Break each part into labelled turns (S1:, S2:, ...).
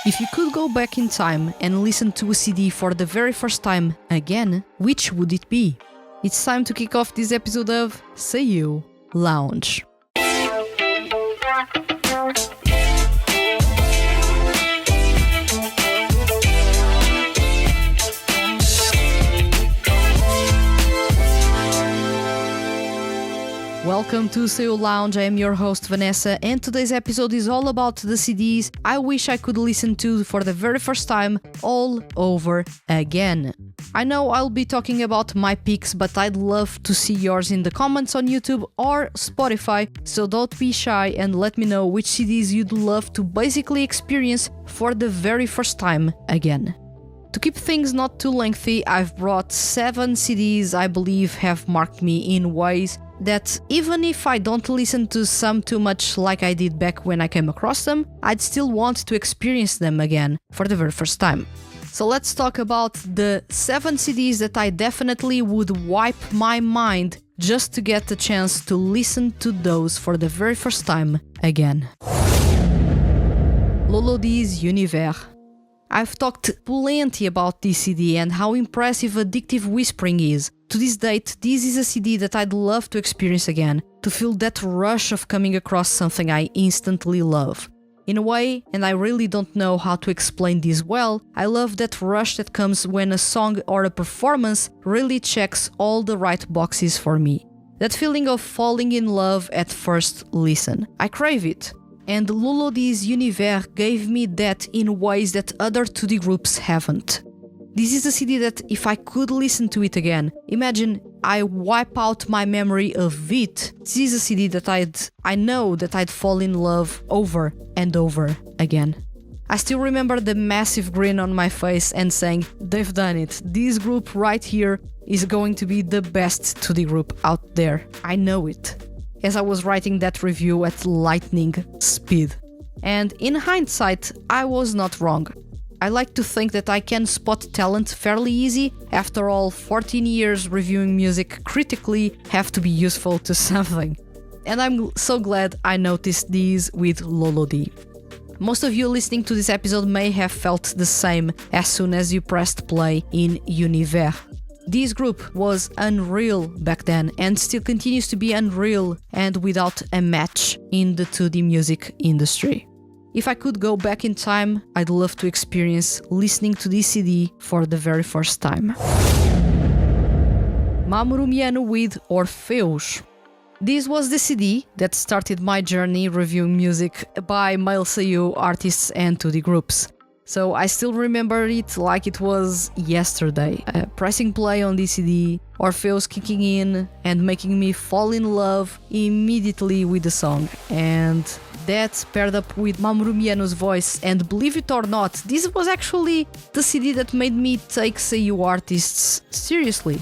S1: If you could go back in time and listen to a CD for the very first time again, which would it be? It's time to kick off this episode of Seiyu Lounge. Welcome to Seiyu Lounge, I am your host Vanessa, and today's episode is all about the CDs I wish I could listen to for the very first time all over again. I know I'll be talking about my picks, but I'd love to see yours in the comments on YouTube or Spotify, so don't be shy and let me know which CDs you'd love to basically experience for the very first time again. To keep things not too lengthy, I've brought 7 CDs I believe have marked me in ways that even if I don't listen to some too much like I did back when I came across them, I'd still want to experience them again for the very first time. So let's talk about the 7 CDs that I definitely would wipe my mind just to get the chance to listen to those for the very first time again. Lolodi's Univers. I've talked plenty about this CD and how impressive Addictive Whispering is. To this date, this is a CD that I'd love to experience again, to feel that rush of coming across something I instantly love. In a way, and I really don't know how to explain this well, I love that rush that comes when a song or a performance really checks all the right boxes for me. That feeling of falling in love at first listen. I crave it. And Lolodi's Univers gave me that in ways that other 2D groups haven't. This is a CD that if I could listen to it again, imagine I wipe out my memory of it. This is a CD that I know that I'd fall in love over and over again. I still remember the massive grin on my face and saying, they've done it. This group right here is going to be the best 2D group out there. I know it. As I was writing that review at lightning speed. And in hindsight, I was not wrong. I like to think that I can spot talent fairly easy. After all, 14 years reviewing music critically have to be useful to something. And I'm so glad I noticed these with Lolodi. Most of you listening to this episode may have felt the same as soon as you pressed play in Univers. This group was unreal back then and still continues to be unreal and without a match in the 2D music industry. If I could go back in time, I'd love to experience listening to this CD for the very first time. Mamoru Miyano with Orpheus. This was the CD that started my journey reviewing music by male seiyuu artists and 2D groups. So I still remember it like it was yesterday. Pressing play on this CD, Orpheus kicking in and making me fall in love immediately with the song. And that paired up with Mamoru Miyano's voice, and believe it or not, this was actually the CD that made me take seiyuu artists seriously.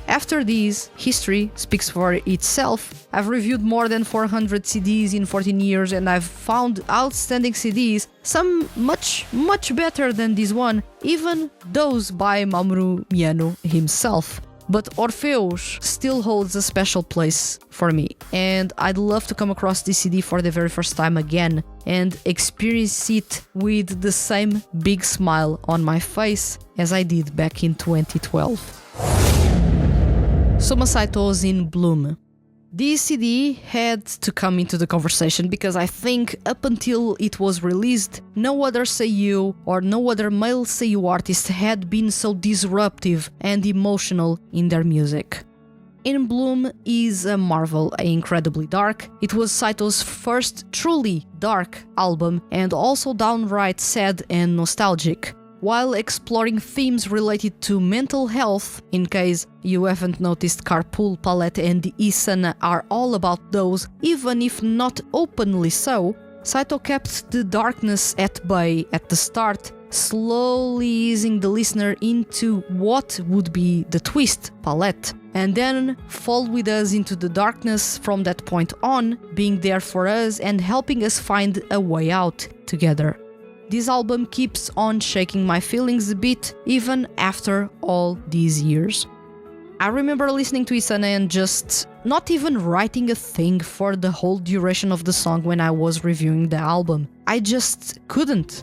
S1: After this, history speaks for itself. I've reviewed more than 400 CDs in 14 years and I've found outstanding CDs, some much better than this one, even those by Mamoru Miyano himself. But Orpheus still holds a special place for me, and I'd love to come across this CD for the very first time again and experience it with the same big smile on my face as I did back in 2012. Soma Saito's In Bloom. This CD had to come into the conversation because I think up until it was released, no other seiyuu or no other male seiyuu artist had been so disruptive and emotional in their music. In Bloom is a marvel, incredibly dark. It was Saito's first truly dark album and also downright sad and nostalgic, while exploring themes related to mental health. In case you haven't noticed, Carpool, Palette and Isana are all about those, even if not openly so. Saito kept the darkness at bay at the start, slowly easing the listener into what would be the twist, Palette, and then fall with us into the darkness from that point on, being there for us and helping us find a way out together. This album keeps on shaking my feelings a bit, even after all these years. I remember listening to Isana and just not even writing a thing for the whole duration of the song when I was reviewing the album. I just couldn't.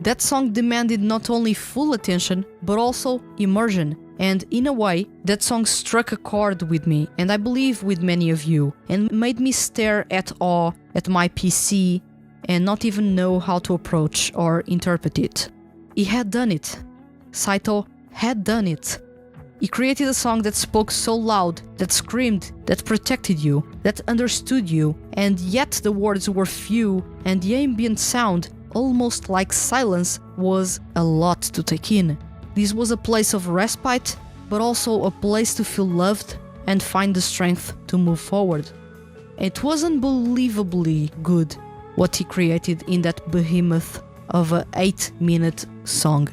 S1: That song demanded not only full attention, but also immersion. And in a way, that song struck a chord with me, and I believe with many of you, and made me stare at awe at my PC and not even know how to approach or interpret it. He had done it. Saito had done it. He created a song that spoke so loud, that screamed, that protected you, that understood you, and yet the words were few, and the ambient sound, almost like silence, was a lot to take in. This was a place of respite, but also a place to feel loved and find the strength to move forward. It was unbelievably good what he created in that behemoth of an 8-minute song.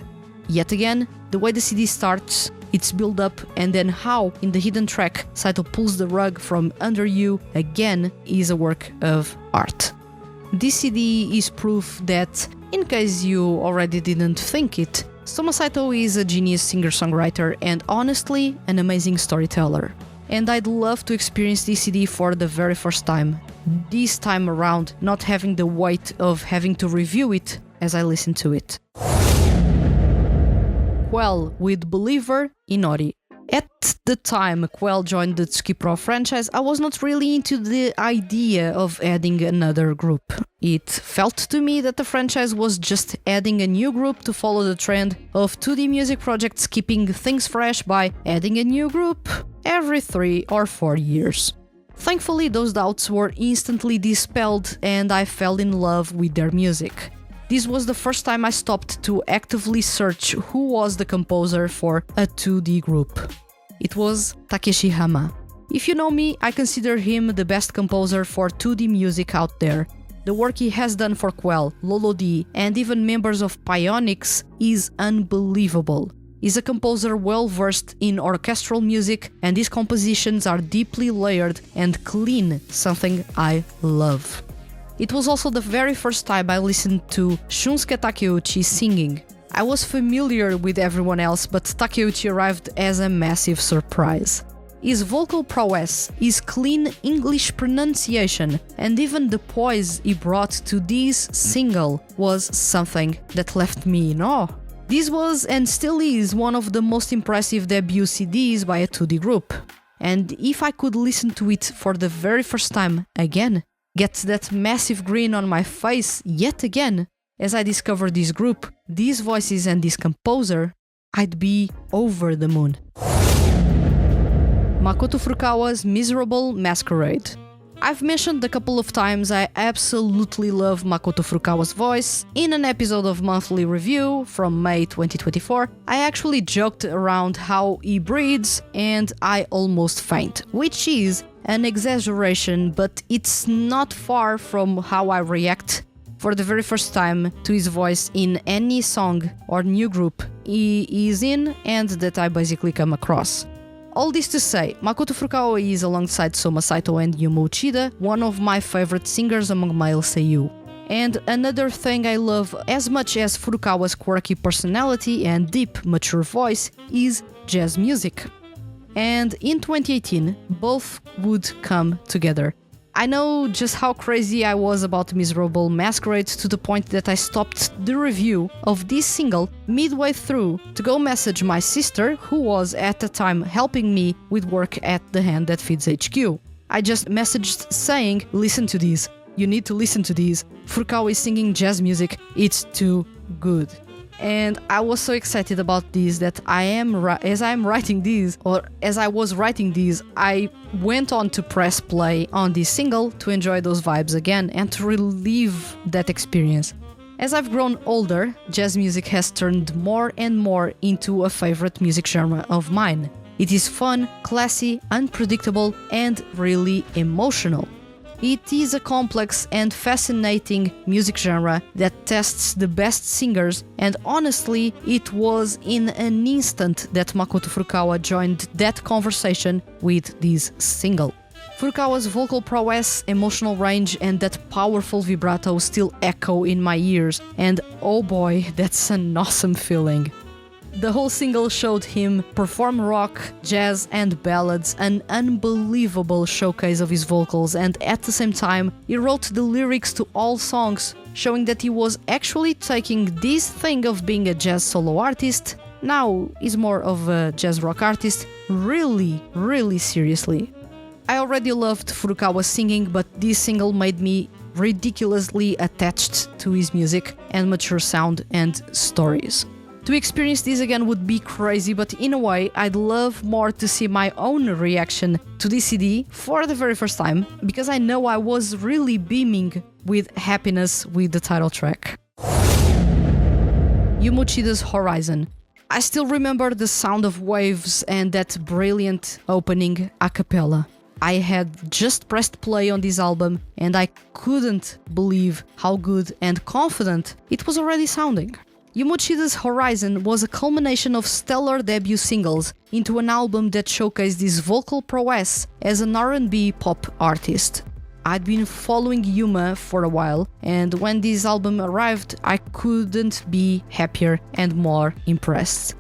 S1: Yet again, the way the CD starts, its build up, and then how in the hidden track Saito pulls the rug from under you again is a work of art. This CD is proof that, in case you already didn't think it, Soma Saito is a genius singer-songwriter and honestly an amazing storyteller. And I'd love to experience this CD for the very first time. This time around, not having the weight of having to review it as I listen to it. Quell with Believer Inori. At the time Quell joined the Tsuki Pro franchise, I was not really into the idea of adding another group. It felt to me that the franchise was just adding a new group to follow the trend of 2D music projects keeping things fresh by adding a new group every 3 or 4 years. Thankfully, those doubts were instantly dispelled and I fell in love with their music. This was the first time I stopped to actively search who was the composer for a 2D group. It was Takeshi Hama. If you know me, I consider him the best composer for 2D music out there. The work he has done for Quell, Lolo D, and even members of Pionix is unbelievable. He's a composer well versed in orchestral music, and his compositions are deeply layered and clean, something I love. It was also the very first time I listened to Shunsuke Takeuchi singing. I was familiar with everyone else, but Takeuchi arrived as a massive surprise. His vocal prowess, his clean English pronunciation, and even the poise he brought to this single was something that left me in awe. This was and still is one of the most impressive debut CDs by a 2D group. And if I could listen to it for the very first time again, get that massive grin on my face yet again, as I discovered this group, these voices and this composer, I'd be over the moon. Makoto Furukawa's Miserable Masquerade. I've mentioned a couple of times I absolutely love Makoto Furukawa's voice. In an episode of Monthly Review from May 2024, I actually joked around how he breathes and I almost faint, which is an exaggeration, but it's not far from how I react for the very first time to his voice in any song or new group he is in and that I basically come across. All this to say, Makoto Furukawa is, alongside Soma Saito and Yuma Uchida, one of my favorite singers among male seiyuu. And another thing I love as much as Furukawa's quirky personality and deep, mature voice is jazz music. And in 2018, both would come together. I know just how crazy I was about Miserable Masquerade to the point that I stopped the review of this single midway through to go message my sister, who was at the time helping me with work at The Hand That Feeds HQ. I just messaged saying, listen to these, you need to listen to these, Furukawa is singing jazz music, it's too good. And I was so excited about this that as I was writing these, I went on to press play on this single to enjoy those vibes again and to relive that experience. As I've grown older, jazz music has turned more and more into a favorite music genre of mine. It is fun, classy, unpredictable, and really emotional. It is a complex and fascinating music genre that tests the best singers, and honestly, it was in an instant that Makoto Furukawa joined that conversation with this single. Furukawa's vocal prowess, emotional range, and that powerful vibrato still echo in my ears, and oh boy, that's an awesome feeling. The whole single showed him perform rock, jazz, and ballads, an unbelievable showcase of his vocals, and at the same time, he wrote the lyrics to all songs showing that he was actually taking this thing of being a jazz solo artist, now he's more of a jazz rock artist, really, really seriously. I already loved Furukawa singing, but this single made me ridiculously attached to his music and mature sound and stories. To experience this again would be crazy, but in a way, I'd love more to see my own reaction to this CD for the very first time, because I know I was really beaming with happiness with the title track. Yumo Uchida's Horizon. I still remember the sound of waves and that brilliant opening a cappella. I had just pressed play on this album and I couldn't believe how good and confident it was already sounding. Yumo Uchida's Horizon was a culmination of stellar debut singles into an album that showcased his vocal prowess as an R&B pop artist. I'd been following Yuma for a while, and when this album arrived, I couldn't be happier and more impressed.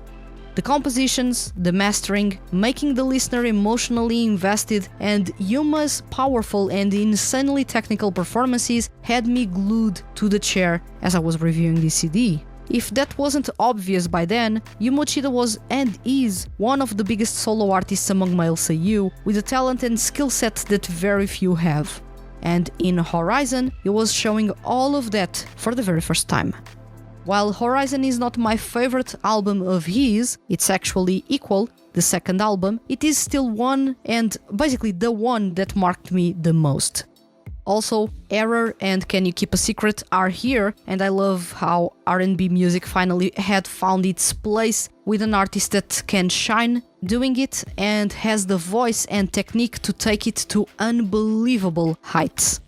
S1: The compositions, the mastering, making the listener emotionally invested, and Yuma's powerful and insanely technical performances had me glued to the chair as I was reviewing this CD. If that wasn't obvious by then, Yumo Uchida was and is one of the biggest solo artists among male seiyuu, with a talent and skill set that very few have. And in Horizon, he was showing all of that for the very first time. While Horizon is not my favorite album of his, it's actually Equal, the second album, it is still one and basically the one that marked me the most. Also, Error and Can You Keep a Secret are here, and I love how R&B music finally had found its place with an artist that can shine doing it and has the voice and technique to take it to unbelievable heights.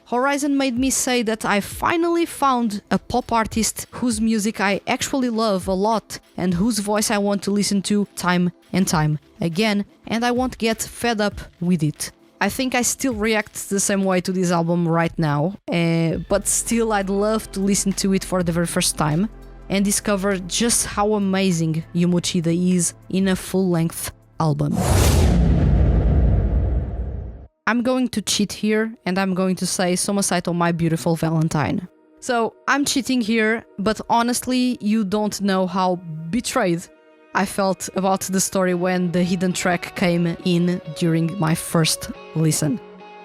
S1: Horizon made me say that I finally found a pop artist whose music I actually love a lot and whose voice I want to listen to time and time again, and I won't get fed up with it. I think I still react the same way to this album right now, but still I'd love to listen to it for the very first time and discover just how amazing Yumo Uchida is in a full-length album. I'm going to cheat here and I'm going to say Soma Saito, My Beautiful Valentine. So I'm cheating here, but honestly you don't know how betrayed I felt about the story when the hidden track came in during my first listen.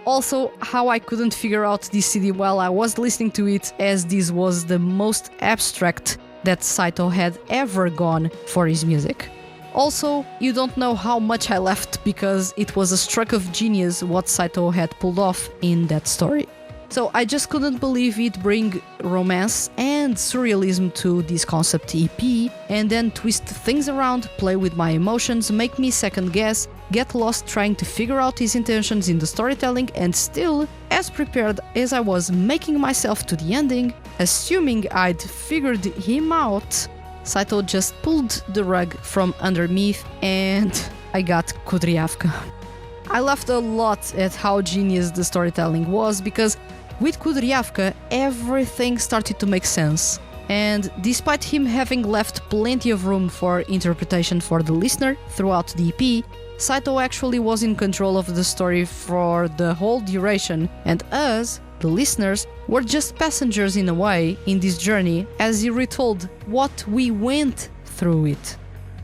S1: Also, how I couldn't figure out this CD while I was listening to it, as this was the most abstract that Saito had ever gone for his music. Also, you don't know how much I laughed because it was a stroke of genius what Saito had pulled off in that story. So I just couldn't believe it bring romance and surrealism to this concept EP and then twist things around, play with my emotions, make me second guess, get lost trying to figure out his intentions in the storytelling, and still, as prepared as I was making myself to the ending, assuming I'd figured him out, Saito just pulled the rug from underneath and I got Kudryavka. I laughed a lot at how genius the storytelling was because with Kudryavka, everything started to make sense. And despite him having left plenty of room for interpretation for the listener throughout the EP, Saito actually was in control of the story for the whole duration, and us, the listeners, were just passengers in a way in this journey as he retold what we went through it.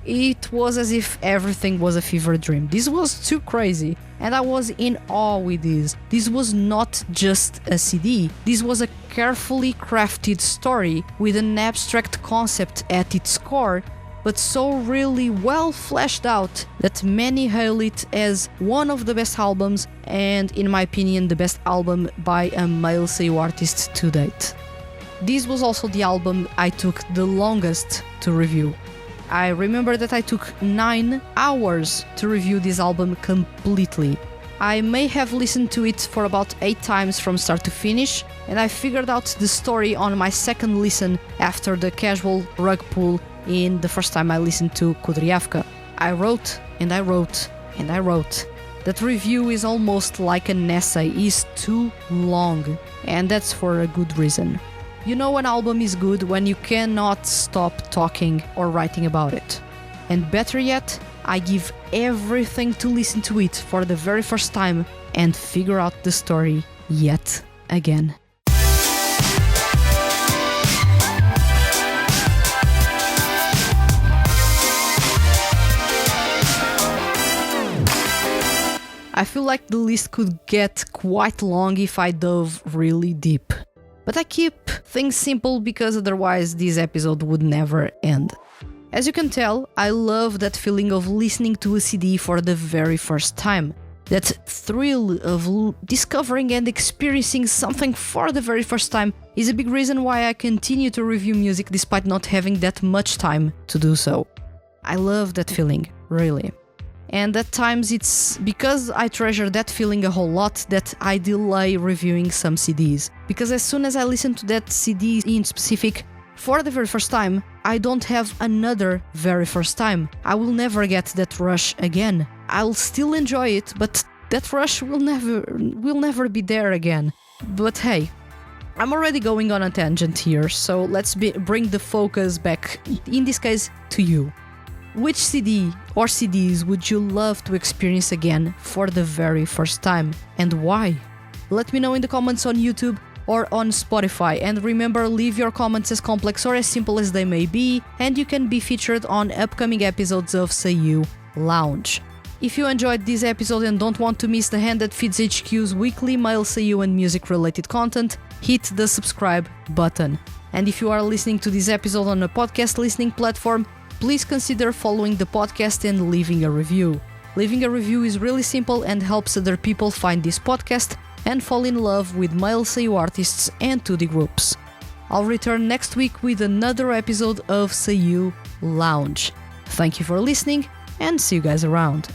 S1: It was as if everything was a fever dream. This was too crazy, and I was in awe with this. This was not just a CD. This was a carefully crafted story with an abstract concept at its core, but so really well fleshed out that many hail it as one of the best albums, and in my opinion, the best album by a male seiyuu artist to date. This was also the album I took the longest to review. I remember that I took 9 hours to review this album completely. I may have listened to it for about 8 times from start to finish, and I figured out the story on my second listen after the casual rug pull in the first time I listened to Kudryavka. I wrote and I wrote and I wrote. That review is almost like an essay, it's too long, and that's for a good reason. You know an album is good when you cannot stop talking or writing about it. And better yet, I give everything to listen to it for the very first time and figure out the story yet again. I feel like the list could get quite long if I dove really deep. But I keep things simple because otherwise this episode would never end. As you can tell, I love that feeling of listening to a CD for the very first time. That thrill of discovering and experiencing something for the very first time is a big reason why I continue to review music despite not having that much time to do so. I love that feeling, really. And at times it's because I treasure that feeling a whole lot that I delay reviewing some CDs. Because as soon as I listen to that CD in specific for the very first time, I don't have another very first time. I will never get that rush again. I'll still enjoy it, but that rush will never be there again. But hey, I'm already going on a tangent here, so let's bring the focus back, in this case, to you. Which CD or CDs would you love to experience again for the very first time, and why? Let me know in the comments on YouTube or on Spotify, and remember, leave your comments as complex or as simple as they may be, and you can be featured on upcoming episodes of Seiyu Lounge. If you enjoyed this episode and don't want to miss the hand that feeds HQ's weekly male Seiyu and music related content, hit the subscribe button. And if you are listening to this episode on a podcast listening platform, please consider following the podcast and leaving a review. Leaving a review is really simple and helps other people find this podcast and fall in love with male Seiyu artists and 2D groups. I'll return next week with another episode of Seiyu Lounge. Thank you for listening and see you guys around.